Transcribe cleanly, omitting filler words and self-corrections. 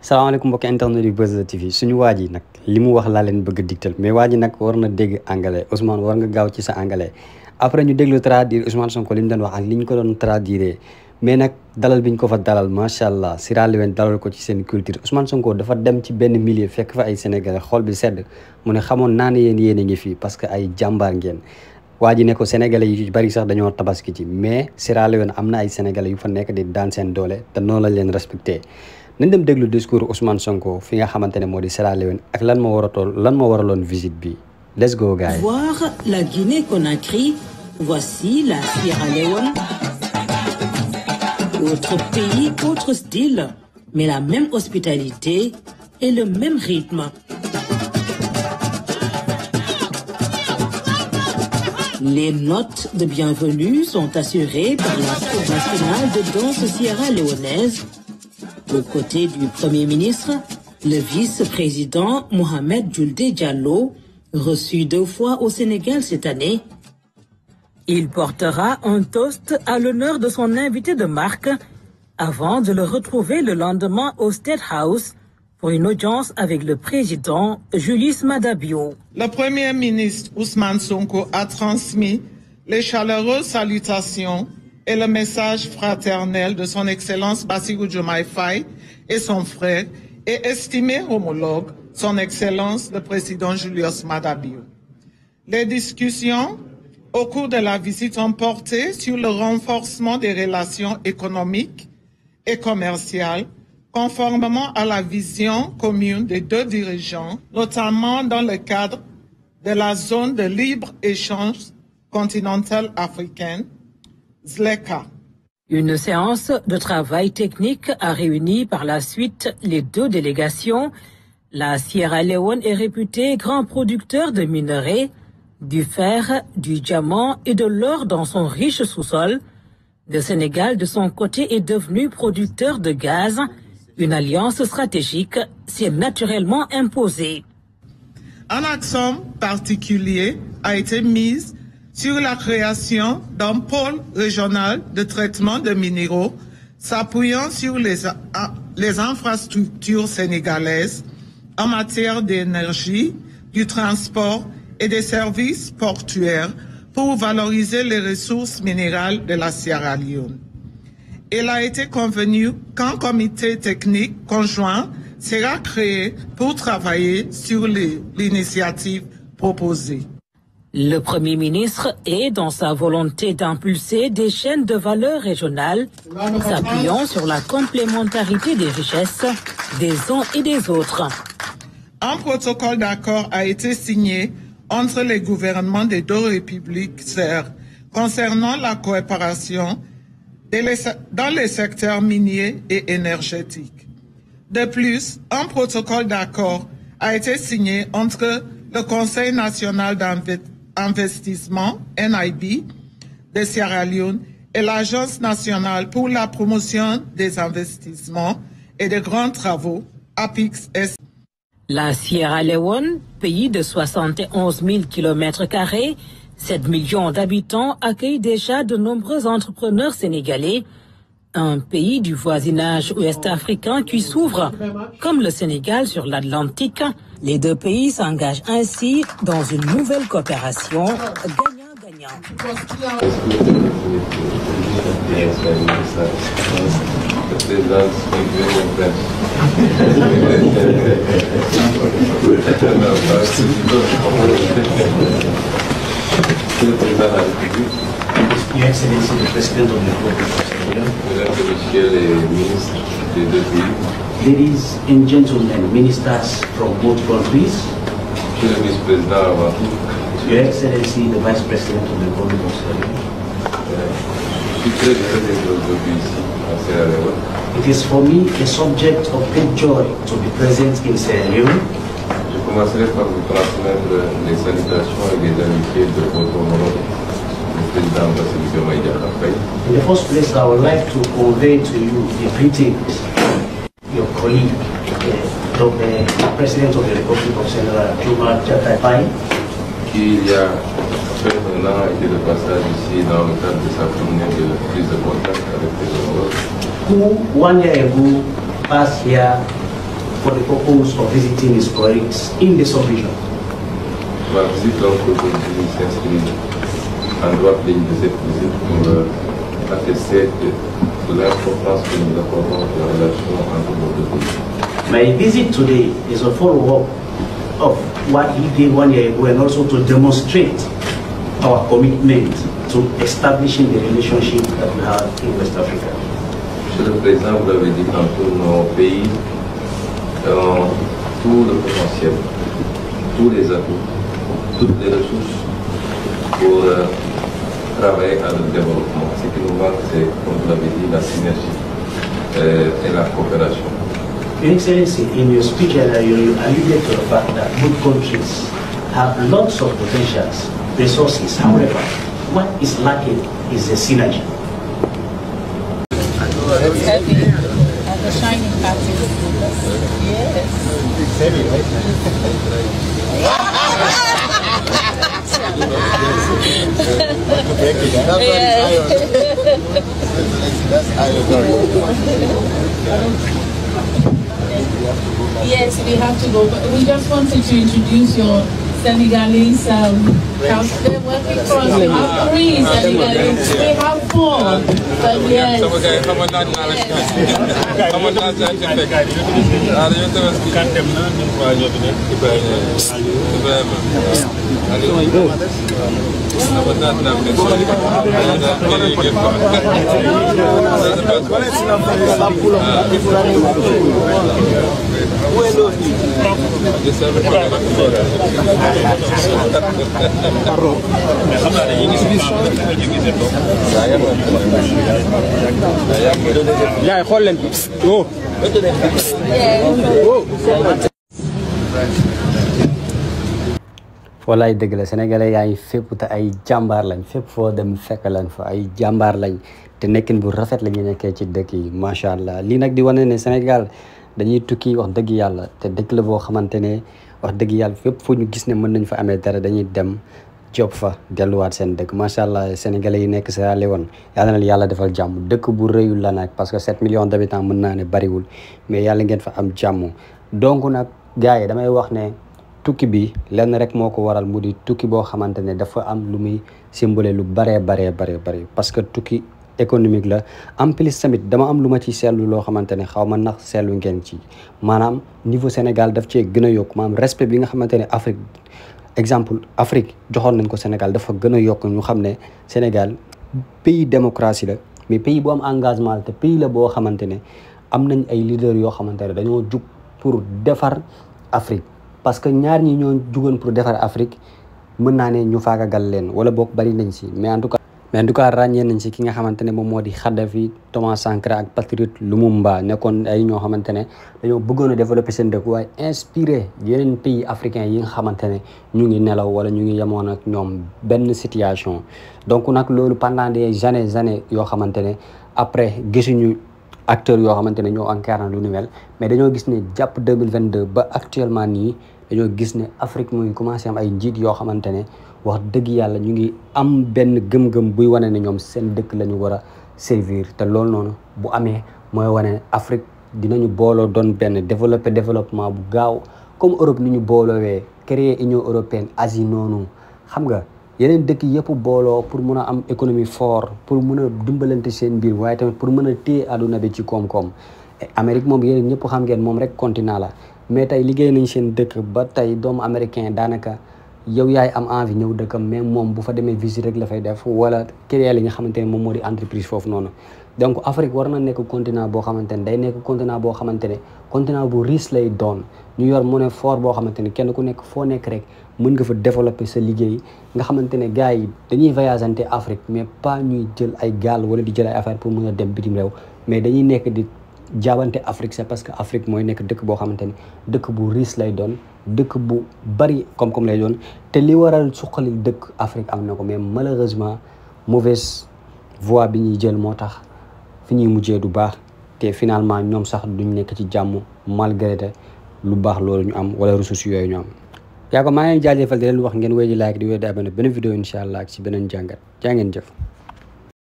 salaamaaleykum mbokki internet yu Buzz TV suñu waa ji nag li mu wax laa leen bëgg a digtal mais waa ji nag war na dégg anglais Ousmane war nga gaaw ci sa anglais après ñu déglu traduire Ousmane Sonko li mu doon wax ak li ñu ko doon traduire mais nag dalal bi ñu ko fa dalal macha allah Sierra Leone dalal ko ci seen culture Ousmane Sonko dafa dem ci benn milieu fekk fa ay sénégalais xool bi sedd mu ne xamoon naa ne yéen a ngi fii parce que ay jàmbaar ngeen. waa ji ne ko sénégalais yu bari sax dañoo tabaski ci mais Sierra Leone am na ay sénégalais yu fa nekk di daan seen doole te noonu lañ leen respecté. nañ dem déglu discours Ousmane Sonko fi nga xamante ne moo di Sierra Leone ak lan moo waraloon visite bi let's go guys. Voir la Guinée-Conakry, voici la Sierra Leone. Autre pays, autre style, mais la même hospitalité et le même rythme. Les notes de bienvenue sont assurées par la Troupe nationale de danse sierra-léonaise. Aux côtés du Premier ministre, le vice-président Mohamed Julde Diallo, reçu 2 fois au Sénégal cette année. Il portera un toast à l'honneur de son invité de marque avant de le retrouver le lendemain au State House pour une audience avec le président Julius Maada Bio. Le Premier ministre Ousmane Sonko a transmis les chaleureuses salutations et le message fraternel de son Excellence Bassirou Diomaye Faye et son frère et estimé homologue, son Excellence le Président Julius Maada Bio. Les discussions au cours de la visite ont porté sur le renforcement des relations économiques et commerciales, conformément à la vision commune des 2 dirigeants, notamment dans le cadre de la zone de libre-échange continentale africaine, ZLECA. Une séance de travail technique a réuni par la suite les 2 délégations. La Sierra Leone est réputée grand producteur de minerais, du fer, du diamant et de l'or dans son riche sous-sol. Le Sénégal, de son côté, est devenu producteur de gaz. Une alliance stratégique s'est naturellement imposée. Un accent particulier a été mis sur la création d'un pôle régional de traitement de minéraux, s'appuyant sur les infrastructures sénégalaises en matière d'énergie, du transport et des services portuaires pour valoriser les ressources minérales de la Sierra Leone. Il a été convenu qu'un comité technique conjoint sera créé pour travailler sur l'initiative proposée. Le Premier ministre est dans sa volonté d'impulser des chaînes de valeur régionales, s'appuyant sur la complémentarité des richesses des uns et des autres. Un protocole d'accord a été signé entre les gouvernements des 2 républiques sœurs concernant la coopération dans les secteurs miniers et énergétiques. De plus, un protocole d'accord a été signé entre le Conseil national d'investissement, NIB, de Sierra Leone et l'Agence nationale pour la promotion des investissements et des grands travaux, APIX-S. La Sierra Leone, pays de 71 000 km², 7 millions d'habitants, accueille déjà de nombreux entrepreneurs sénégalais. Un pays du voisinage ouest-africain qui s'ouvre, comme le Sénégal, sur l'Atlantique. Les 2 pays s'engagent ainsi dans une nouvelle coopération gagnant-gagnant. Your Excellency, the President of the Republic of Sierra Leone. Mesdames et Messieurs les ministres des 2 pays. Ladies and gentlemen, ministers from both countries. Monsieur le vice-président avant tout. Your Excellency, the Vice President of the Republic of Sierra Leone. Je suis très heureux d'être aujourd'hui ici, à Sierra Leone. It is for me a subject of great joy to be present in Sierra Leone. Je commencerai par vous transmettre les salutations et les amitiés de votre homologue, le président Bassirou Diomaye Faye. In the first place, I would like to convey to you the greetings, your colleague, the President of the Republic of Senegal, Diomaye Faye, qui il y a près d'un an était de passage ici dans le cadre de sa première prise de contact avec les homologues. who 1 year ago passed here for the purpose of visiting his colleagues in the sub-region. Ma visite donc aujourd'hui s'inscrit en droite ligne de cette visite pour attester de l'importance que nous accordons à la relation entre nos deux pays. My visit today is a follow-up of what he did 1 year ago, and also to demonstrate our commitment to establishing the relationship that we have in West Africa. Monsieur le Président, vous l'avez dit tantôt, nos pays ont tout le potentiel, tous les atouts, toutes les ressources pour travailler à le développement. Ce qui nous manque, c'est, comme vous l'avez dit, la synergie et la coopération. Your Excellency, in your speech you alluded to the fact that both countries have lots of potentials, resources. However, what is lacking is the synergy. It's heavy. And the shining pattern. Yes. It's heavy, right? Yes, we have to go, but we just wanted to introduce your Senegalese house. They're working for us. We have 3 Senegalese. We have 4. But yes. Yeah, Holland. Oh. walaay dëgg la sénégalais yaa ngi fépp te ay jàmbaar lañ fépp foo dem fekk lañ fa ay jàmbaar lañ te nekkin bu rafet la ñu nekkee ci dëkk yi macha allah lii nag di wane ne Sénégal dañuy tukki wax dëgg yàlla te dëkk la boo xamante ne wax dëgg yàlla fépp fu ñu gis ne mën nañ fa amee dara dañuy dem job fa delluwaat seen dëkk macha allah sénégalais yi nekk Sierra Leone yàlla na yàlla defal jàmm dëkk bu rëyul la nag parce que 7 millions d'habitants mën naa ne bariwul mais yàlla ngeen fa am jàmm donc nag gars yi damay wax ne tukki bi lenn rek moo ko waral mu di tukki boo xamante ne dafa am lu muy symbole lu baree parce que tukki économique la en plus tamit dama am lu ma ci seetlu loo xamante ne xaw ma ndax seetlu ngeen ci maanaam niveau Sénégal daf cee gën a yokk maanaam respect bi nga xamante ne Afrique joxoon nañ ko Sénégal dafa gën a yokk ñu xam ne Sénégal pays démocratie la mais pays bu am engagement te pays la boo xamante ne am nañ ay leaders yoo xamante ne dañoo jug pour defar Afrique parce que ñaar ñi ñoo jugoon pour defar Afrique mën naa ne ñu faagagal leen wala boog bari nañ si mais en tout cas ràññee nañ si ki nga xamante ne moom moo di Kadhafi Thomas Sankara ak Patrice Lumumba nekkoon ay ñoo xamante ne dañoo bëggoon a développer seen dëkk waaye inspiré yeneen pays africains yi nga xamante ne ñu ngi nelaw wala ñu ngi yemoon ak ñoom benn situation donc nag loolu pendant des années yoo xamante ne après gisuñu acteurs yoo xamante ne ñoo incarné lu ni mel mais dañoo gis ne jàpp 2022 ba actuellement nii dañoo gis ne Afrique mu ngi commencé am ay njiit yoo xamante ne wax dëgg yàlla ñu ngi am benn gëm-gëm buy wane ne ñoom seen dëkk la ñu war a servir te loolu noonu bu amee mooy wane Afrique dinañu booloo doon benn développement bu gaaw comme Europe ni ñu booloowee créer Union européenne Asie noonu xam nga yeneen dëkk yëpp booloo pour mun a am économie fort pour mun a dimbalante seen biir waaye tamit pour mën a téye àdduna bi ci koom-koom Amérique moom yéen ñëpp xam ngeen moom rek continent la mais tey liggéey nañ seen dëkk ba tey doomu américain daanaka yow yaay am envie ñëw dëkkam mais moom bu fa demee visite rek la fay def wala créer li nga xamante ne moom moo di entreprise foofu noonu donc Afrique war na nekk continent boo xamante ne day nekk continent boo xamante ne continent bu riche lay doon ñu yor monnaie fort boo xamante ne kenn ku nekk foo nekk rek mën nga fa développer sa liggéey nga xamante ne gars yi dañuy voyageante Afrique mais pas ñuy jël ay gaal wala di jël ay affaire pour mën a dem bitim réew mais dañuy nekk di jaabante Afrique c'est parce que Afrique mooy nekk dëkk boo xamante ne dëkk bu riche lay doon dëkk bu bari koom-koom lay doon te li waral suqali dëkk Afrique am na ko mais malheureusement mauvaise voie bi ñuy jël moo tax fi ñuy mujjee du baax te finalement ñoom sax duñ nekk ci jàmm malgré lu baax loolu ñu am wala ressources yooyu ñu am. yaa ko maa ngi jaajëfal di leen wax ngeen wéy di like di wéy di abonné benn vidéo incha allah ak si beneen jàngat jaa ngeen jëf.